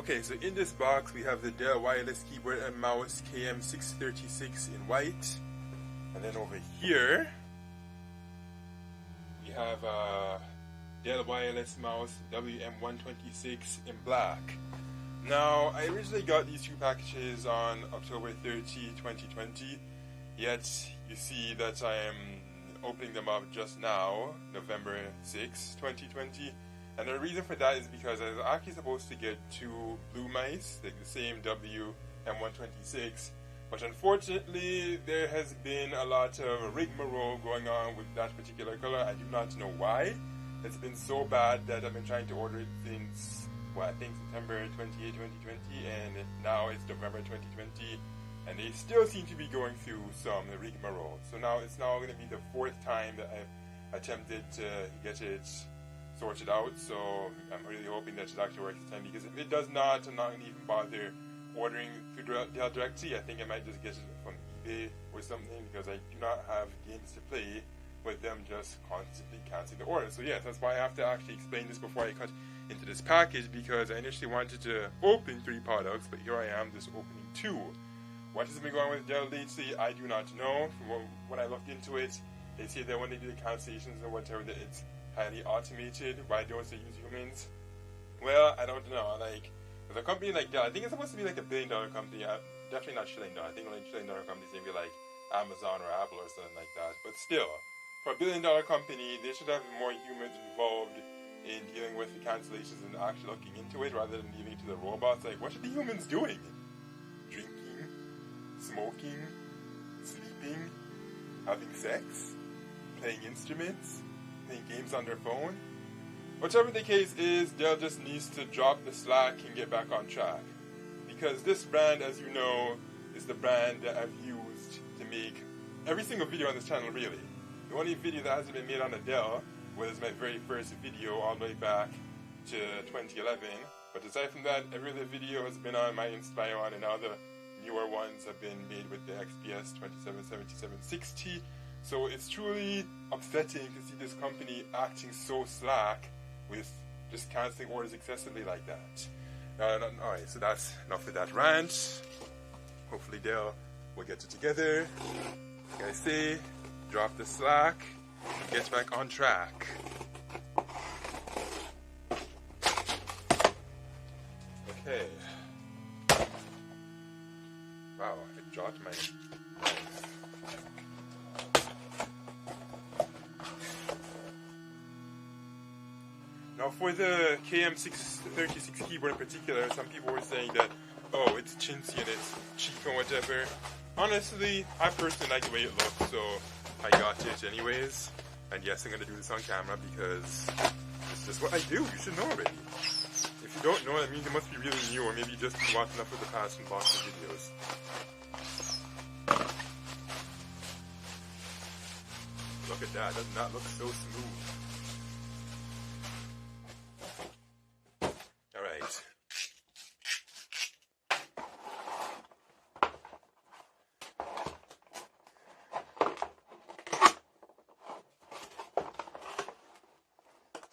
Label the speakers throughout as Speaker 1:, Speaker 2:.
Speaker 1: Okay, so in this box we have the Dell wireless keyboard and mouse KM636 in white, and then over here we have a Dell wireless mouse WM126 in black. Now, I originally got these two packages on October 30, 2020, yet you see that I am opening them up just now, November 6, 2020. And the reason for that is because I was actually supposed to get two blue mice, like the same WM126, but unfortunately there has been a lot of rigmarole going on with that particular color. I do not know why. It's been so bad that I've been trying to order it since, well, I think September 28, 2020, and now it's November 2020, and they still seem to be going through some rigmarole. So now it's now going to be the fourth time that I've attempted to get it sorted out, so I'm really hoping that it actually works this time, because if it does not, I'm not going to even bother ordering through Dell directly. I think I might just get it from eBay or something, because I do not have games to play with them just constantly canceling the order. So yes, that's why I have to actually explain this before I cut into this package, because I initially wanted to open 3 products, but here I am just opening 2. What has been going on with Dell lately, I do not know. From when I looked into it, they say that when they do the cancellations or whatever, that it's highly automated. Why don't they use humans? Well, I don't know. Like, with a company like Dell, I think it's supposed to be like $1 billion company. Definitely not $1 trillion. I think only $1 trillion companies maybe like Amazon or Apple or something like that. But still, for $1 billion company, they should have more humans involved in dealing with the cancellations and actually looking into it, rather than leaving it to the robots. Like, what are the humans doing? Drinking, smoking, sleeping, having sex, playing instruments, playing games on their phone. Whichever the case is, Dell just needs to drop the slack and get back on track. Because this brand, as you know, is the brand that I've used to make every single video on this channel, really. The only video that hasn't been made on a Dell was my very first video all the way back to 2011. But aside from that, every other video has been on my Inspiron, and now the newer ones have been made with the XPS 277760. So it's truly upsetting to see this company acting so slack with just canceling orders excessively like that. Alright, so that's enough of that rant. Hopefully Dell will get it together. Like I say, drop the slack and get back on track. Okay. Wow, I dropped my mouse. Now for the KM636 keyboard in particular, some people were saying that, oh, it's chintzy and it's cheap and whatever. Honestly, I personally like the way it looks, so I got it anyways. And yes, I'm going to do this on camera because it's just what I do. You should know already. If you don't know, that means it must be really new, or maybe you just been watching enough of the past unboxing videos. Look at that. Doesn't that look so smooth? Alright.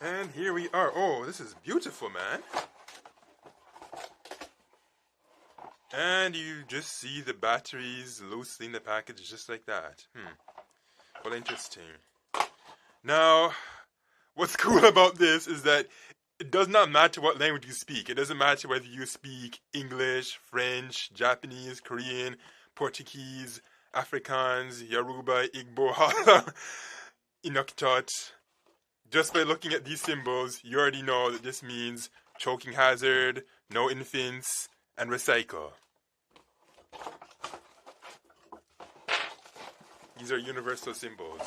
Speaker 1: And here we are. Oh, this is beautiful, man. And you just see the batteries loosely in the package just like that. Well, interesting. Now, what's cool about this is that it does not matter what language you speak. It doesn't matter whether you speak English, French, Japanese, Korean, Portuguese, Afrikaans, Yoruba, Igbo, Hala, Inuktitut. Just by looking at these symbols, you already know that this means choking hazard, no infants, and recycle. These are universal symbols.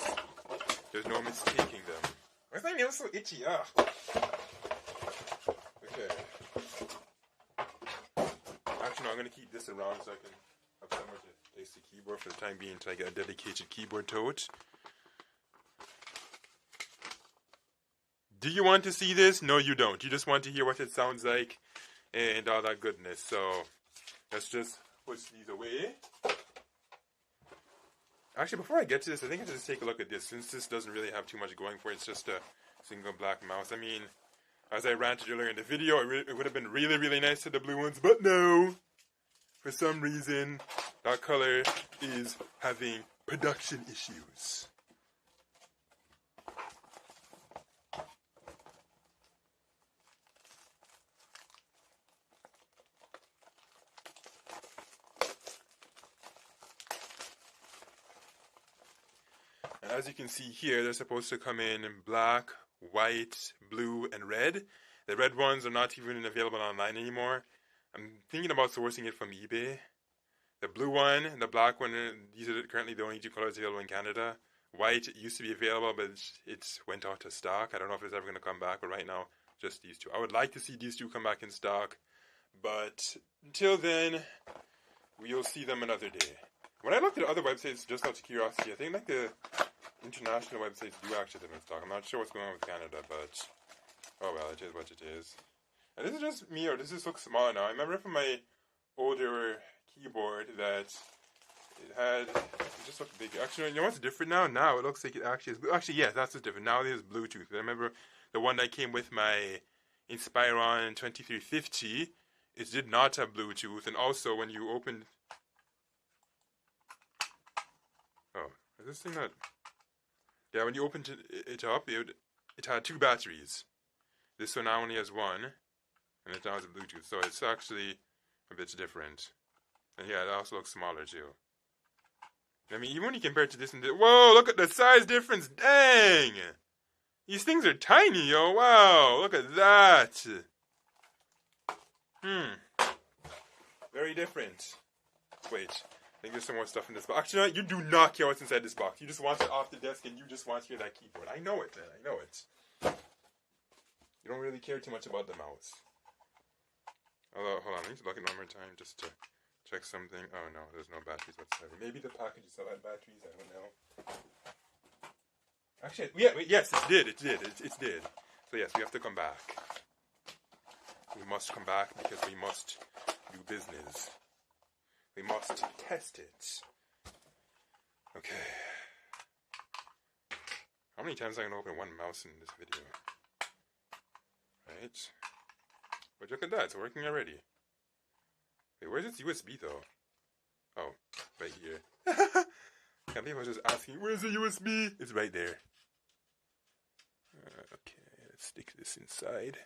Speaker 1: There's no mistaking them. Why is my nail so itchy? Ah. Okay. Actually, no, I'm going to keep this around so I can have somewhere to place the keyboard for the time being until I get a dedicated keyboard to it. Do you want to see this? No, you don't. You just want to hear what it sounds like and all that goodness. So, let's just push these away. Actually, before I get to this, I think I should just take a look at this. Since this doesn't really have too much going for it, it's just a single black mouse. I mean, As I ranted earlier in the video, it would have been really, really nice to the blue ones, but no! For some reason, that color is having production issues. And as you can see here, they're supposed to come in black, white, blue, and red. The red ones are not even available online anymore. I'm thinking about sourcing it from eBay. The blue one and the black one, these are currently the only two colors available in Canada. White used to be available, but it went out of stock. I don't know if it's ever going to come back, but right now, just these two. I would like to see these two come back in stock, but until then, we'll see them another day. When I looked at other websites, just out of curiosity, I think like the international websites do actually have them in stock. I'm not sure what's going on with Canada, but oh well, it is what it is. And this is just me, or does this look small now? I remember from my older keyboard that it just looked big. Actually, you know what's different now? Now it looks like it actually is. Actually, yes, that's what's different. Now it is Bluetooth. I remember the one that came with my Inspiron 2350, it did not have Bluetooth, and also when you opened... Oh, is this thing not... Yeah, when you opened it up, it had two batteries. This one now only has one, and it now has a Bluetooth, so it's actually a bit different. And yeah, it also looks smaller too. I mean, even when you compare it to this and this, whoa, look at the size difference, dang! These things are tiny, yo, wow, look at that! Very different. Wait, I think there's some more stuff in this box. Actually, you do not care what's inside this box. You just want it off the desk and you just want to hear that keyboard. I know it, man, I know it. You don't really care too much about the mouse. Although, hold on, I need to look at one more time just to check something. Oh no, there's no batteries whatsoever. Maybe the package still had batteries, I don't know. Actually, yeah, yes, it did. It did. So yes, we have to come back. We must come back because we must do business. We must test it. Okay. How many times am I going to open one mouse in this video? Right. But look at that, it's working already. Wait, where's its USB though? Oh, right here. Can't believe I was just asking, where's the USB? It's right there. Okay, let's stick this inside.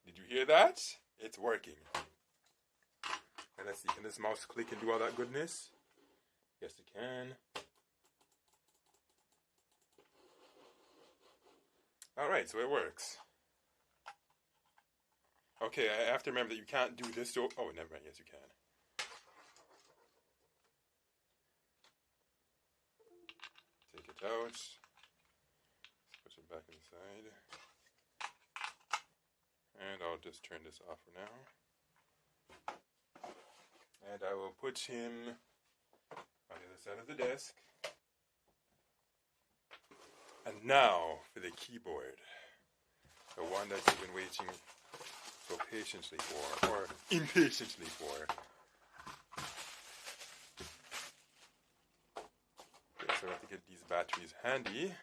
Speaker 1: Did you hear that? It's working. And let's see, can this mouse click and do all that goodness? Yes, it can. Alright, so it works. Okay, I have to remember that you can't do this to... Oh, never mind, yes you can. Take it out. Push it back inside. And I'll just turn this off for now. And I will put him on the other side of the desk. And now for the keyboard. The one that you've been waiting so patiently for, or impatiently for. Okay, so I have to get these batteries handy.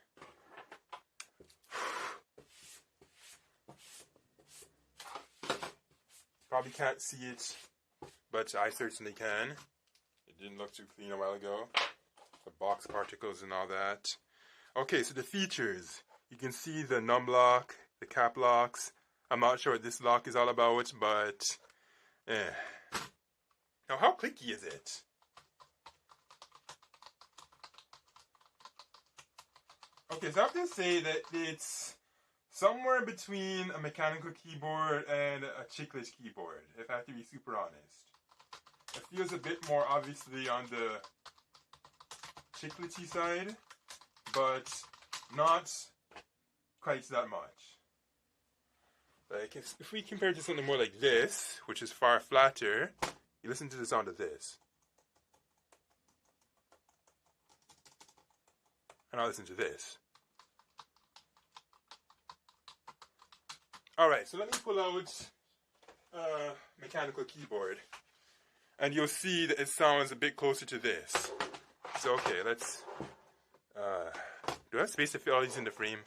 Speaker 1: Probably can't see it, but I certainly can. It didn't look too clean a while ago. The box particles and all that. Okay, so the features. You can see the num lock, the cap locks. I'm not sure what this lock is all about, but Now, how clicky is it? Okay, so I have to say that it's somewhere between a mechanical keyboard and a chiclet keyboard, if I have to be super honest. It feels a bit more obviously on the chiclety side, but not quite that much. Like, if we compare it to something more like this, which is far flatter, you listen to the sound of this. And I'll listen to this. Alright, so let me pull out a mechanical keyboard. And you'll see that it sounds a bit closer to this. So, okay, let's... do I have space to fit all these in the frame?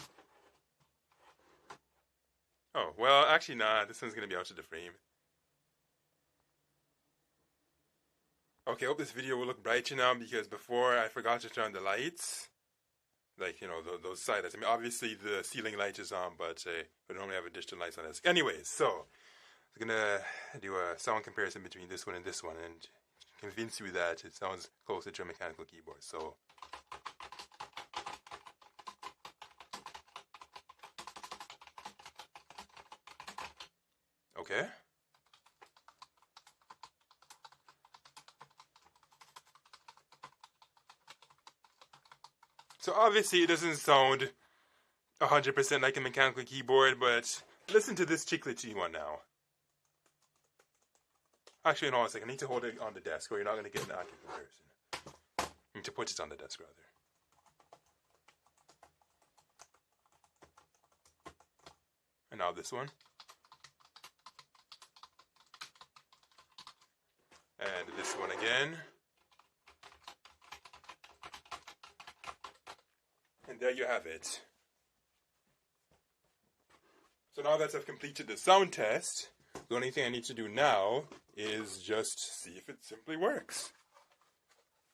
Speaker 1: Oh, well, actually, nah. This one's gonna be out of the frame. Okay, I hope this video will look brighter now because before I forgot to turn the lights. Like, you know, those side lights. I mean, obviously the ceiling light is on, but we normally have additional lights on this. Anyways, so I'm gonna do a sound comparison between this one and this one and convince you that it sounds closer to a mechanical keyboard. So okay. So obviously it doesn't sound 100% like a mechanical keyboard, but listen to this chiclety one now. Actually, no, I need to hold it on the desk or you're not going to get an accurate comparison. I need to put it on the desk rather. And now this one. And this one again. And there you have it. So now that I've completed the sound test, the only thing I need to do now is just see if it simply works.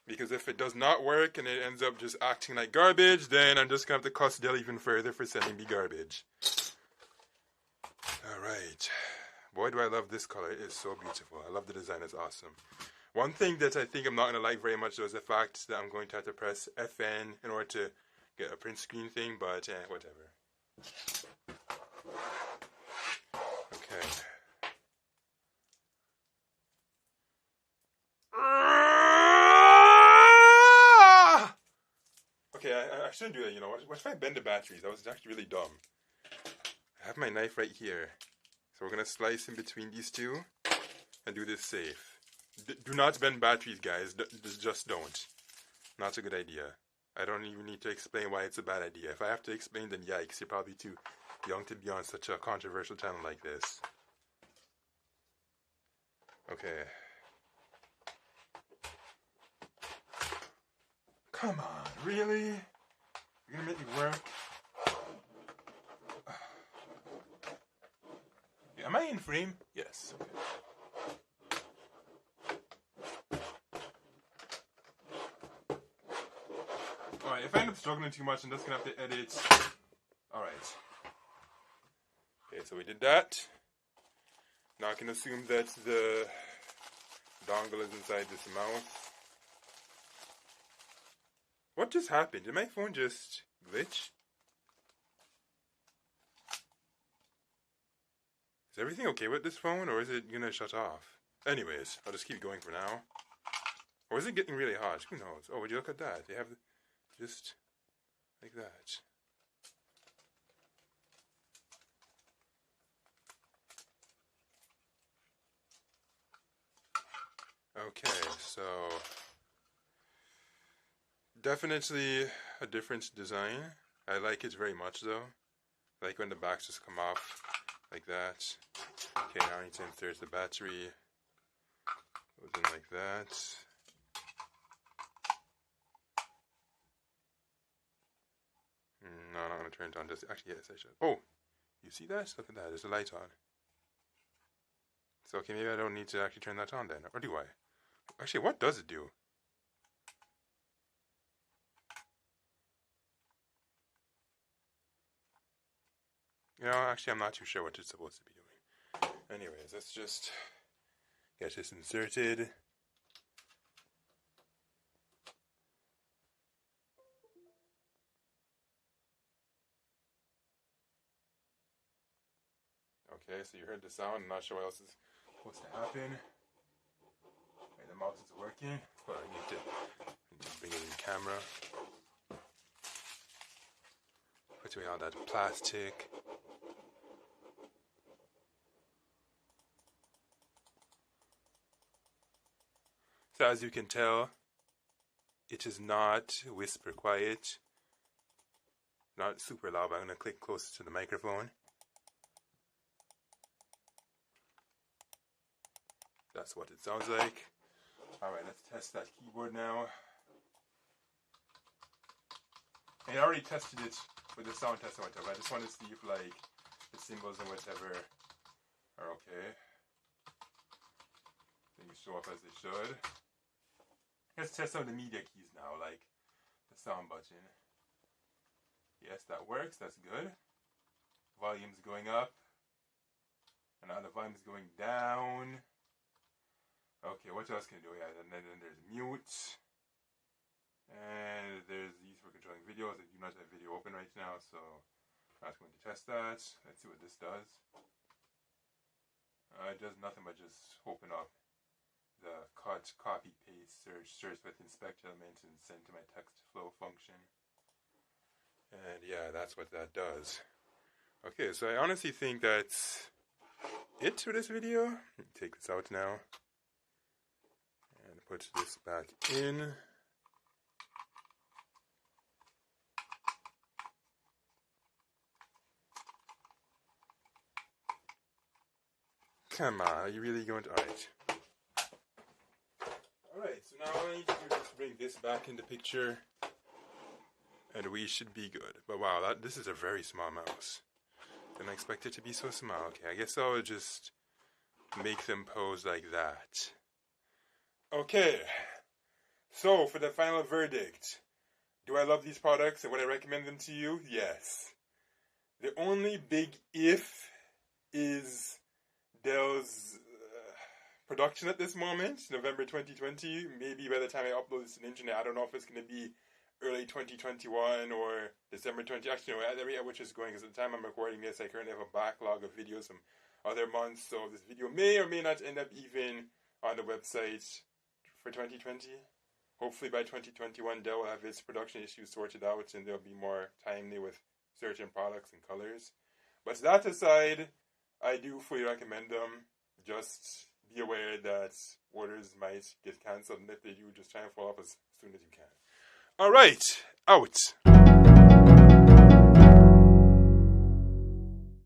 Speaker 1: Because if it does not work and it ends up just acting like garbage, then I'm just going to have to cuss Dell even further for sending me garbage. Alright. Boy, do I love this color. It is so beautiful. I love the design. It's awesome. One thing that I think I'm not going to like very much though is the fact that I'm going to have to press FN in order to get a print screen thing, but whatever. Okay. Okay, I shouldn't do that, you know. What if I bend the batteries? That was actually really dumb. I have my knife right here. So we're going to slice in between these two and do this safe. Do not bend batteries, guys. Just don't. Not a good idea. I don't even need to explain why it's a bad idea. If I have to explain, then yikes. You're probably too young to be on such a controversial channel like this. Okay. Come on, really? You're gonna make me work? Yeah, am I in frame? Yes. Okay. Alright, if I end up struggling too much, I'm just gonna have to edit. Alright. Okay, so we did that. Now I can assume that the dongle is inside this mouse. What just happened? Did my phone just glitch? Is everything okay with this phone, or is it gonna shut off? Anyways, I'll just keep going for now. Or is it getting really hot? Who knows? Oh, would you look at that? They have just like that. Okay, so definitely a different design. I like it very much though. I like when the backs just come off like that. Okay, now I need to insert the battery. Goes in like that. No, I'm not going to turn it on. Just, actually, yes, I should. Oh, you see that? Look at that. There's a light on. So, okay, maybe I don't need to actually turn that on then. Or do I? Actually, what does it do? You know, actually, I'm not too sure what it's supposed to be doing. Anyways, let's just get this inserted. Okay, so you heard the sound. I'm not sure what else is supposed to happen. Okay, the mouse is working. Well, I need to bring it in the camera. Put away all that plastic. So as you can tell, it is not whisper quiet, not super loud, but I'm going to click closer to the microphone. That's what it sounds like. Alright, let's test that keyboard now. And I already tested it with the sound test or whatever. I just want to see if like it symbols and whatever are okay. Things show up as they should. Let's test out the media keys now, like the sound button. Yes, that works. That's good. Volume's going up. And now the volume's going down. Okay, what else can I do? Yeah, and then there's mute. And there's these for controlling videos. I do not have video open right now, so I'm not going to test that. Let's see what this does. It does nothing but just open up the cut, copy, paste, search with inspect element and send to my text flow function. And yeah, that's what that does. Okay, so I honestly think that's it for this video. Take this out now. And put this back in. Come on, are you really going to... Alright. Alright, so now all I need to do is bring this back in the picture. And we should be good. But wow, this is a very small mouse. Didn't expect it to be so small. Okay, I guess I'll just make them pose like that. Okay. So, for the final verdict. Do I love these products and would I recommend them to you? Yes. The only big if is Dell's production at this moment, November 2020. Maybe by the time I upload this to the internet, I don't know if it's going to be early 2021 or December 20. Actually, no, at the rate at which it's going, because at the time I'm recording this, I currently have a backlog of videos from other months, so this video may or may not end up even on the website for 2020. Hopefully by 2021, Dell will have its production issues sorted out and they'll be more timely with certain products and colors. But that aside, I do fully recommend them. Just be aware that orders might get cancelled, and if they do, just try and follow up as soon as you can. Alright, out.